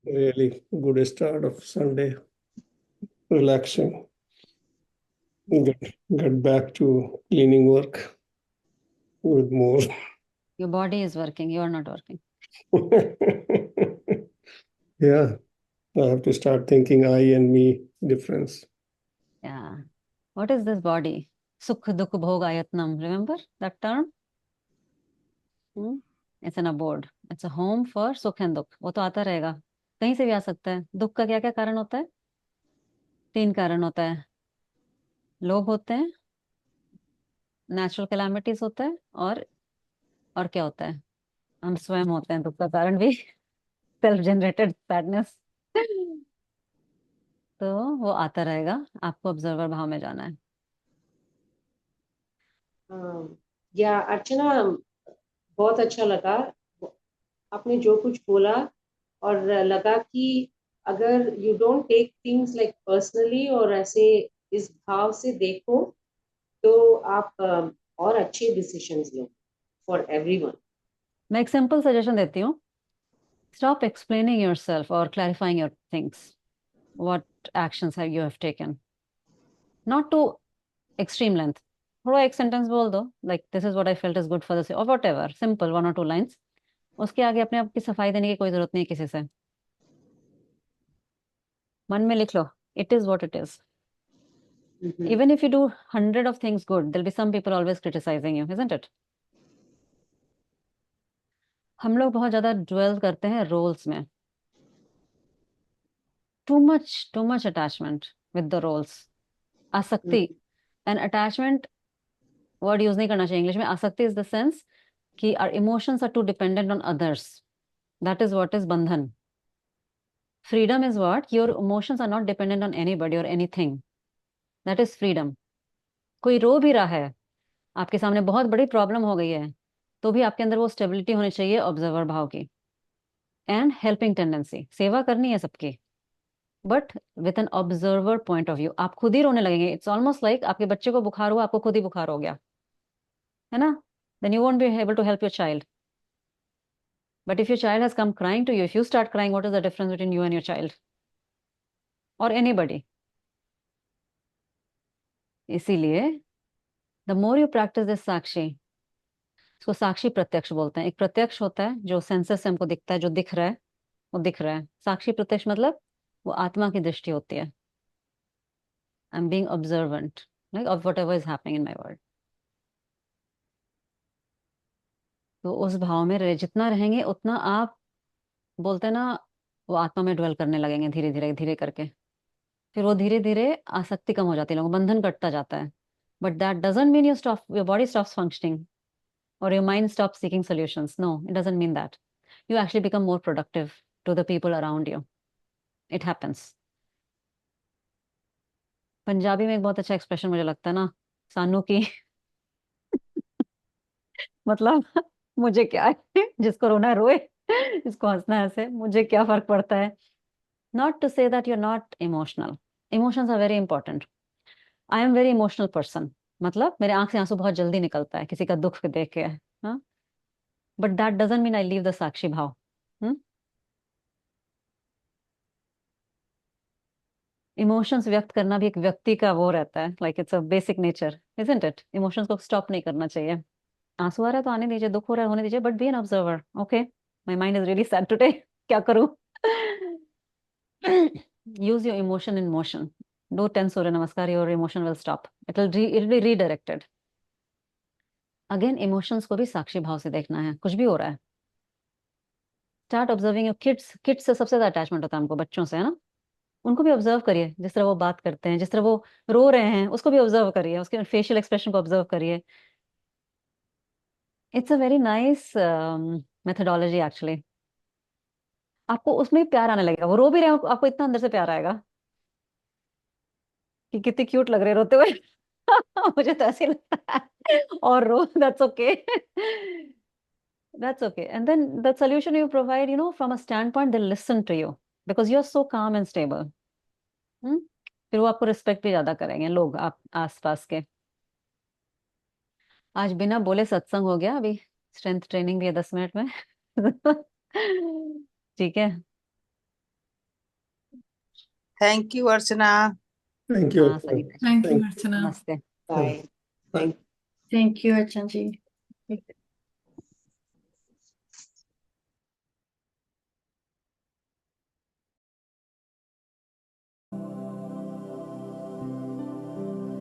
Really good start of Sunday. Relaxing. Get back to cleaning work with more. Your body is working, you are not working. Yeah, I have to start thinking I and me difference. Yeah. What is this body? Sukh dukh bhog ayatnam. Remember that term? Hmm? It's in a board. It's a home for सुख and दुख. वो तो आता रहेगा, कहीं से भी आ सकता है. दुख का क्या क्या कारण होता है? 3 कारण होता है. लोग होते हैं, नेचुरल कैलामिटीज होता है, और क्या होता है? हम स्वयं होते हैं दुख का कारण भी. Self generated sadness. तो वो आता रहेगा, आपको ऑब्जर्वर भाव में जाना है. या अर्चना, बहुत अच्छा लगा आपने जो कुछ बोला, और लगा कि अगर you don't take things like personally और ऐसे इस भाव से देखो, तो आप और अच्छे डिसीजंस लो फॉर एवरीवन. मैं एक सिंपल सजेशन देती हूँ. स्टॉप एक्सप्लेनिंग योरसेल्फ और clarifying your things. What actions have you have taken, not to extreme length. थोड़ा एक सेंटेंस बोल दो, like this is what I felt is good for this, और वट एवर, सिंपल 1 और 2 lines. उसके आगे अपने आप की सफाई देने की कोई जरूरत नहीं है किसी से. मन में लिख लो, it is what it is. Even if you do 100 of things good, there'll be some people always criticizing you, isn't it? हम लोग बहुत ज्यादा ड्वेल करते हैं रोल्स में. Too much attachment with the roles. आसक्ति एंड अटैचमेंट वर्ड यूज नहीं करना चाहिए इंग्लिश में. आसक्ति इज द सेंस कि our emotions are too dependent on others. That is what is बंधन. Freedom is what your emotions are not dependent on anybody और anything. That is freedom. कोई रो भी रहा है, आपके सामने बहुत बड़ी प्रॉब्लम हो गई है, तो भी आपके अंदर वो स्टेबिलिटी होनी चाहिए ऑब्जर्वर भाव की. एंड हेल्पिंग टेंडेंसी, सेवा करनी है सबकी, but with an observer point of view. आप खुद ही रोने लगेंगे. इट्स ऑलमोस्ट लाइक आपके बच्चे को बुखार हुआ, आपको खुद ही बुखार हो गया है ना. Then you won't be able to help your child. But if your child has come crying to you, if you start crying, what is the difference between you and your child और anybody? इसीलिए the more you practise this साक्षी, इसको साक्षी प्रत्यक्ष बोलते हैं. एक प्रत्यक्ष होता है जो सेंसेस से हमको दिखता है, जो दिख रहा है वो दिख रहा है. साक्षी प्रत्यक्ष मतलब वो आत्मा की दृष्टि होती है. I am being observant like of whatever is happening in my world. तो उस भाव में जितना रहेंगे उतना आप, बोलते हैं ना, वो आत्मा में ड्वेल करने लगेंगे धीरे धीरे धीरे करके. फिर वो धीरे धीरे आसक्ति कम हो जाती है, लोगों बंधन कटता जाता है. But that doesn't mean you stop, your body stops functioning or your mind stops seeking solutions. No, it doesn't mean that. You actually become more productive to the people around you. It happens. Punjabi में एक बहुत अच्छा expression मुझे लगता है ना, सानू की. मतलब मुझे क्या है, जिसको रोना है रोए, जिसको हंसना है हंसे, मुझे क्या फर्क पड़ता है. Not to say that you are not emotional. Emotions are very important. I am very emotional person. मतलब मेरे आंख से आंसू बहुत जल्दी निकलता है किसी का दुख देख के. हाँ, but that doesn't mean I leave the साक्षी भाव. इमोशंस व्यक्त करना भी एक व्यक्ति का वो रहता है, like it's a basic nature, isn't it? Emotions को स्टॉप नहीं करना चाहिए. आंसू आ रहा है तो आने दीजिए, दुख हो रहा है होने दीजिए, but be an observer. Okay, my mind is really sad today, क्या करूं? Use your emotion in motion. Do 10 Surya namaskar, your emotion will stop. It be redirected. Again emotions को भी साक्षी भाव से देखना है. कुछ भी हो रहा है, start observing your kids. Kids से सबसे ज्यादा अटैचमेंट होता है हमको, बच्चों से, है ना. उनको भी ऑब्जर्व करिए, जिस तरह वो बात करते हैं, जिस तरह वो रो रहे हैं उसको भी ऑब्जर्व करिए, उसके फेशियल एक्सप्रेशन को ऑब्जर्व करिए. It's a very nice methodology actually. आपको उसमें भी प्यार आने लगेगा. वो रो भी रहे हो, आपको इतना अंदर से प्यार आएगा कि कितने क्यूट लग रहे हैं रोते हुए. मुझे तो ऐसे लगता है. और रो, that's okay. That's okay. And then the solution you provide, from a standpoint, they listen to you because you are so calm and stable. फिर वो आपको रिस्पेक्ट भी ज्यादा करेंगे लोग आप आसपास के. आज बिना बोले सत्संग हो गया. अभी स्ट्रेंथ ट्रेनिंग भी है 10 मिनट में. ठीक है. Thank you, Archana. Thank you. हाँ सही है। Thank you, Thank- Archana. नमस्ते। Bye. Bye. Thank you, Archana ji.